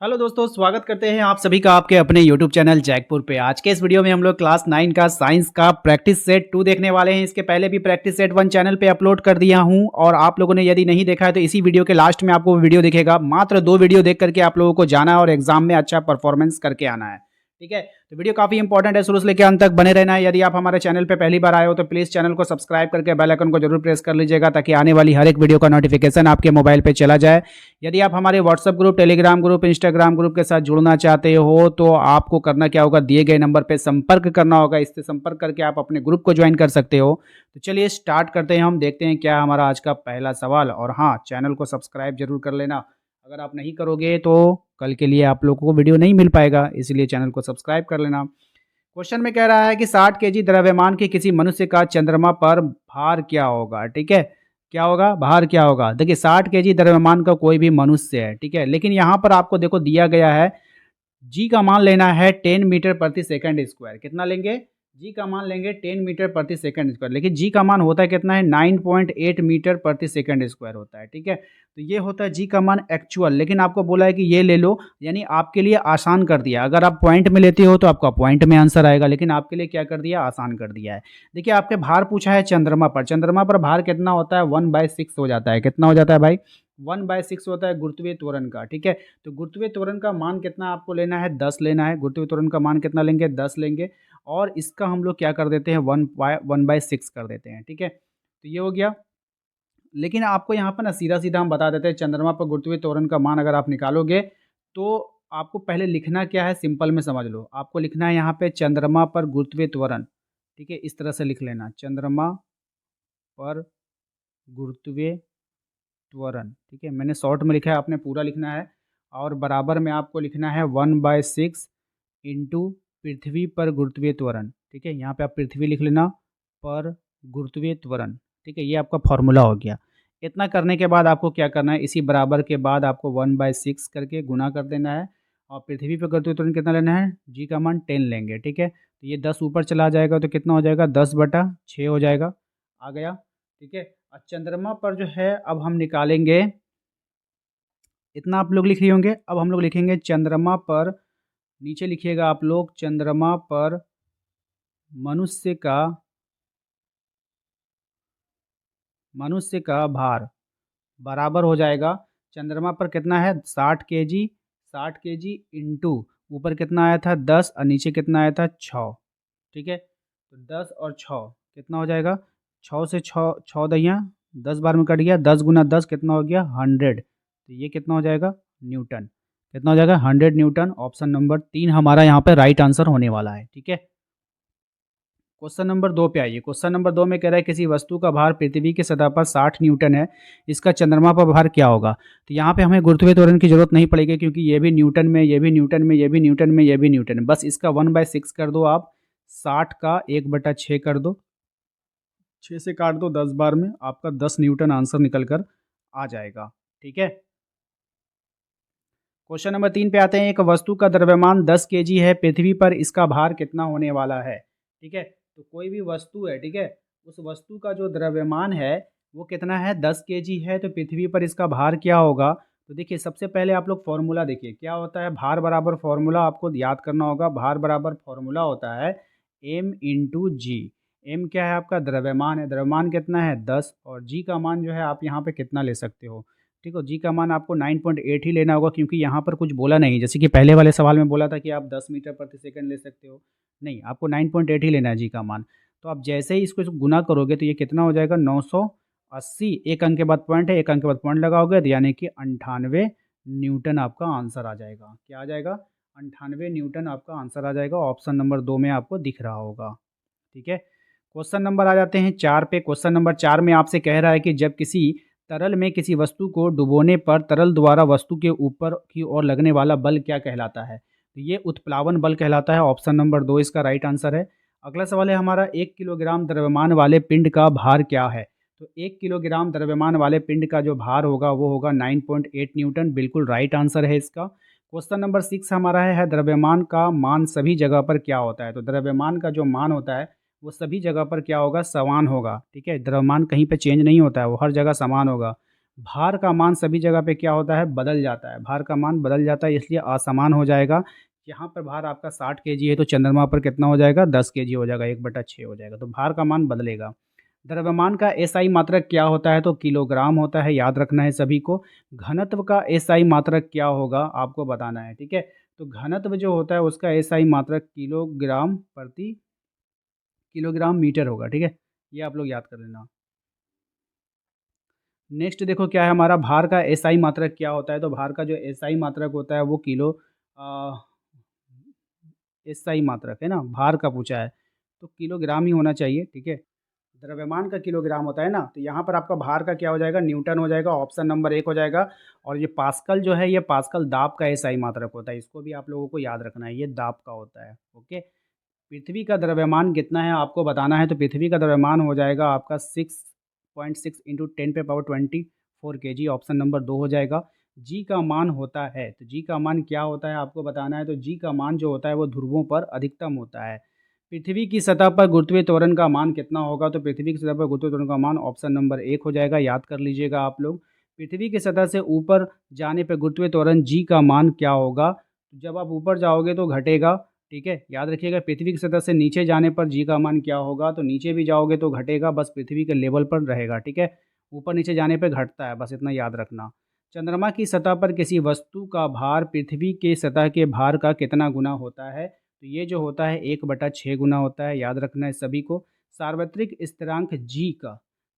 Hello दोस्तों, स्वागत करते हैं आप सभी का आपके अपने यूट्यूब चैनल जैकपुर पे। आज के इस वीडियो में हम लोग क्लास 9 का साइंस का प्रैक्टिस सेट 2 देखने वाले हैं। इसके पहले भी प्रैक्टिस सेट 1 चैनल पे अपलोड कर दिया हूं और आप लोगों ने यदि नहीं देखा है तो इसी वीडियो के लास्ट में आपको वीडियो दिखेगा। मात्र 2 वीडियो देख करके आप लोगों को जाना है और एग्जाम में अच्छा परफॉर्मेंस करके आना है। ठीक है, तो वीडियो काफी इंपॉर्टेंट है, शुरू से लेकर अंत तक बने रहना है। यदि आप हमारे चैनल पे पहली बार आए हो तो प्लीज चैनल को सब्सक्राइब करके बेल आइकन को जरूर प्रेस कर लीजिएगा ताकि आने वाली हर एक वीडियो का नोटिफिकेशन आपके मोबाइल पे चला जाए। यदि आप हमारे WhatsApp group, Telegram group, Instagram group के साथ जुड़ना चाहते हो तो आपको करना क्या होगा, दिए गए नंबर पे संपर्क करना होगा। इससे संपर्क करके आप अपने ग्रुप को ज्वाइन कर सकते हो। तो चलिए स्टार्ट करते हैं, हम देखते हैं क्या हमारा आज का पहला सवाल। और हाँ, चैनल को सब्सक्राइब जरूर कर लेना। अगर आप नहीं करोगे तो कल के लिए आप लोगों को वीडियो नहीं मिल पाएगा, इसलिए चैनल को सब्सक्राइब कर लेना। क्वेश्चन में कह रहा है कि 60 केजी द्रव्यमान के किसी मनुष्य का चंद्रमा पर भार क्या होगा। ठीक है, क्या होगा, भार क्या होगा। देखिए 60 केजी द्रव्यमान का कोई भी मनुष्य है, ठीक है, लेकिन यहाँ पर आपको देखो दिया गया है जी का मान लेना है 10 मीटर प्रति सेकंड स्क्वायर। कितना लेंगे, जी का मान लेंगे 10 मीटर प्रति सेकंड स्क्वायर, लेकिन जी का मान होता है कितना है, 9.8 मीटर प्रति सेकंड स्क्वायर होता है। ठीक है, तो ये होता है जी का मान एक्चुअल, लेकिन आपको बोला है कि ये ले लो, यानी आपके लिए आसान कर दिया। अगर आप पॉइंट में लेते हो तो आपका पॉइंट में आंसर आएगा, लेकिन आपके लिए क्या कर दिया, आसान कर दिया है। देखिए आपके भार पूछा है चंद्रमा पर, चंद्रमा पर भार कितना होता है, 1/6 हो जाता है। कितना हो जाता है भाई, 1/6 होता है गुरुत्वीय त्वरण का। ठीक है, तो गुरुत्वीय त्वरण का मान कितना आपको लेना है, 10 लेना है। गुरुत्वीय त्वरण का मान कितना लेंगे, 10 लेंगे, और इसका हम लोग क्या कर देते हैं, 1/6 कर देते हैं। ठीक है, तो ये हो गया। लेकिन आपको यहाँ पर ना सीधा सीधा हम बता देते हैं, चंद्रमा पर गुरुत्वीय त्वरण का मान अगर आप निकालोगे तो आपको पहले लिखना क्या है, सिंपल में समझ लो। आपको लिखना है यहाँ पे चंद्रमा पर गुरुत्वीय त्वरण। ठीक है, इस तरह से लिख लेना, चंद्रमा पर गुरुत्वीय त्वरण। ठीक है, मैंने शॉर्ट में लिखा है, आपने पूरा लिखना है। और बराबर में आपको लिखना है 1/6 इंटू पृथ्वी पर गुरुत्वीय त्वरण। ठीक है, यहाँ पे आप पृथ्वी लिख लेना, पर गुरुत्वीय त्वरण। ठीक है, ये आपका फॉर्मूला हो गया। इतना करने के बाद आपको क्या करना है, इसी बराबर के बाद आपको 1/6 करके गुना कर देना है। और पृथ्वी पर गुरुत्वीय त्वरण कितना लेना है, जी का मान 10 लेंगे। ठीक है, तो ये 10 ऊपर चला जाएगा तो कितना हो जाएगा, 10/6 हो जाएगा। आ गया। ठीक है, और चंद्रमा पर जो है अब हम निकालेंगे, इतना आप लोग लिख रहे होंगे। अब हम लोग लिखेंगे चंद्रमा पर, नीचे लिखिएगा आप लोग, चंद्रमा पर मनुष्य का भार बराबर हो जाएगा, चंद्रमा पर कितना है 60 केजी, 60 केजी इंटू ऊपर कितना आया था 10 और नीचे कितना आया था 6। ठीक है, तो 10 और 6 कितना हो जाएगा, 6 से 6, 6 दहिया 10 बार में कट गया, 10 × 10 कितना हो गया, 100। तो ये कितना हो जाएगा, न्यूटन। कितना हो जाएगा, 100 न्यूटन। ऑप्शन नंबर 3 हमारा यहाँ पे राइट आंसर होने वाला है। ठीक है, क्वेश्चन नंबर 2 पे आइए। क्वेश्चन नंबर 2 में कह रहा है किसी वस्तु का भार पृथ्वी की सतह पर 60 न्यूटन है, इसका चंद्रमा पर भार क्या होगा। तो यहाँ पे हमें गुरुत्वीय त्वरण की जरूरत नहीं पड़ेगी, क्योंकि ये भी न्यूटन में, ये भी न्यूटन में, ये भी न्यूटन में, ये भी न्यूटन में। बस इसका 1/6 कर दो आप, 60 का 1/6 कर दो, 6 से काट दो 10 बार में, आपका 10 न्यूटन आंसर निकल कर आ जाएगा। ठीक है, क्वेश्चन नंबर 3 पे आते हैं। एक वस्तु का द्रव्यमान 10 केजी है, पृथ्वी पर इसका भार कितना होने वाला है। ठीक है, तो कोई भी वस्तु है, ठीक है, उस वस्तु का जो द्रव्यमान है वो कितना है, 10 केजी है, तो पृथ्वी पर इसका भार क्या होगा। तो देखिए सबसे पहले आप लोग फॉर्मूला देखिए क्या होता है, भार बराबर फॉर्मूला आपको याद करना होगा। भार बराबर फॉर्मूला होता है m × g। m क्या है, आपका द्रव्यमान है, द्रव्यमान कितना है 10, और g का मान जो है आप यहाँ पे कितना ले सकते हो। ठीक है, जी का मान आपको 9.8 ही लेना होगा, क्योंकि यहाँ पर कुछ बोला नहीं, जैसे कि पहले वाले सवाल में बोला था कि आप 10 मीटर प्रति सेकंड ले सकते हो। नहीं, आपको 9.8 ही लेना है जी का मान। तो आप जैसे ही इसको गुना करोगे तो ये कितना हो जाएगा, 980। एक अंक के बाद पॉइंट है, एक अंक के बाद पॉइंट लगाओगे तो यानी कि 98 न्यूटन आपका आंसर आ जाएगा। क्या आ जाएगा, 98 न्यूटन आपका आंसर आ जाएगा। ऑप्शन नंबर 2 में आपको दिख रहा होगा। ठीक है, क्वेश्चन नंबर आ जाते हैं 4 पे। क्वेश्चन नंबर 4 में आपसे कह रहा है कि जब किसी तरल में किसी वस्तु को डुबोने पर तरल द्वारा वस्तु के ऊपर की ओर लगने वाला बल क्या कहलाता है। तो ये उत्प्लावन बल कहलाता है। ऑप्शन नंबर 2 इसका राइट आंसर है। अगला सवाल है हमारा, 1 किलोग्राम द्रव्यमान वाले पिंड का भार क्या है। तो 1 किलोग्राम द्रव्यमान वाले पिंड का जो भार होगा वो होगा 9.8 न्यूटन। बिल्कुल राइट आंसर है इसका। क्वेश्चन नंबर 6 हमारा है द्रव्यमान का मान सभी जगह पर क्या होता है। तो द्रव्यमान का जो मान होता है वो सभी जगह पर क्या होगा, समान होगा। ठीक है, द्रव्यमान कहीं पे चेंज नहीं होता है, वो हर जगह समान होगा। भार का मान सभी जगह पे क्या होता है, बदल जाता है, भार का मान बदल जाता है, इसलिए असमान हो जाएगा। यहाँ पर भार आपका 60 केजी है तो चंद्रमा पर कितना हो जाएगा, 10 केजी हो जाएगा, 1/6 हो जाएगा, तो भार का मान बदलेगा। द्रव्यमान का एसआई मात्रक क्या होता है, तो किलोग्राम होता है, याद रखना है सभी को। घनत्व का एसआई मात्रक क्या होगा, आपको बताना है, ठीक है। तो घनत्व जो होता है उसका एसआई मात्रक किलोग्राम प्रति किलोग्राम मीटर होगा, ठीक है। ये आप लोग याद कर लेना। नेक्स्ट देखो क्या है, हमारा भार का एसआई मात्रक क्या होता है, तो भार का जो एसआई मात्रक होता है वो किलो अ, एसआई मात्रक है ना, भार का पूछा है तो किलोग्राम ही होना चाहिए, ठीक है। द्रव्यमान का किलोग्राम होता है ना, तो यहाँ पर आपका भार का क्या हो जाएगा, न्यूटन हो जाएगा, ऑप्शन नंबर 1 हो जाएगा। और ये पास्कल जो है, ये पास्कल दाब का एसआई मात्रक होता है, इसको भी आप लोगों को याद रखना है, ये दाब का होता है, ओके। पृथ्वी का द्रव्यमान कितना है आपको बताना है, तो पृथ्वी का द्रव्यमान हो जाएगा आपका 6.6 इंटू 10⁻24 केजी, ऑप्शन नंबर 2 हो जाएगा। जी का मान होता है, तो जी का मान क्या होता है आपको बताना है, तो जी का मान जो होता है वो ध्रुवों पर अधिकतम होता है। पृथ्वी की सतह पर गुरुत्वीय त्वरण का मान कितना होगा, तो पृथ्वी की सतह पर गुरुत्वीय त्वरण का मान ऑप्शन नंबर 1 हो जाएगा, याद कर लीजिएगा आप लोग। पृथ्वी की सतह से ऊपर जाने पर गुरुत्वीय त्वरण जी का मान क्या होगा, जब आप ऊपर जाओगे तो घटेगा, ठीक है, याद रखिएगा। पृथ्वी की सतह से नीचे जाने पर जी का मान क्या होगा, तो नीचे भी जाओगे तो घटेगा, बस पृथ्वी के लेवल पर रहेगा, ठीक है। ऊपर नीचे जाने पे घटता है, बस इतना याद रखना। चंद्रमा की सतह पर किसी वस्तु का भार पृथ्वी के सतह के भार का कितना गुना होता है, तो ये जो होता है 1/6 गुना होता है, याद रखना है सभी को। सार्वत्रिक स्थिरांक जी का,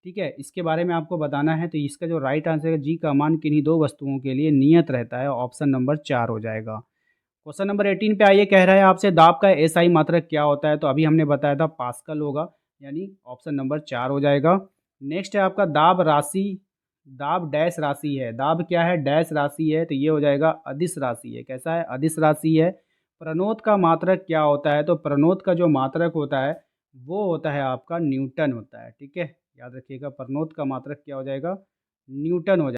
ठीक है, इसके बारे में आपको बताना है, तो इसका जो राइट आंसर है, जी का मान किन्हीं दो वस्तुओं के लिए नियत रहता है, ऑप्शन नंबर 4 हो जाएगा। क्वेश्चन नंबर 18 पे आइए, कह रहा है आपसे दाब का एसआई मात्रक क्या होता है, तो अभी हमने बताया था पास्कल होगा, यानी ऑप्शन नंबर 4 हो जाएगा। नेक्स्ट है आपका दाब राशि, दाब डैश राशि है, दाब क्या है, डैश राशि है, तो ये हो जाएगा अदिश राशि है, कैसा है, अदिश राशि है। प्रणोद का मात्रक क्या होता है, तो प्रणोद का जो मात्रक होता है वो होता है आपका न्यूटन होता है, ठीक है, याद रखिएगा। प्रणोद का मात्रक क्या हो जाएगा, न्यूटन हो जाएगा।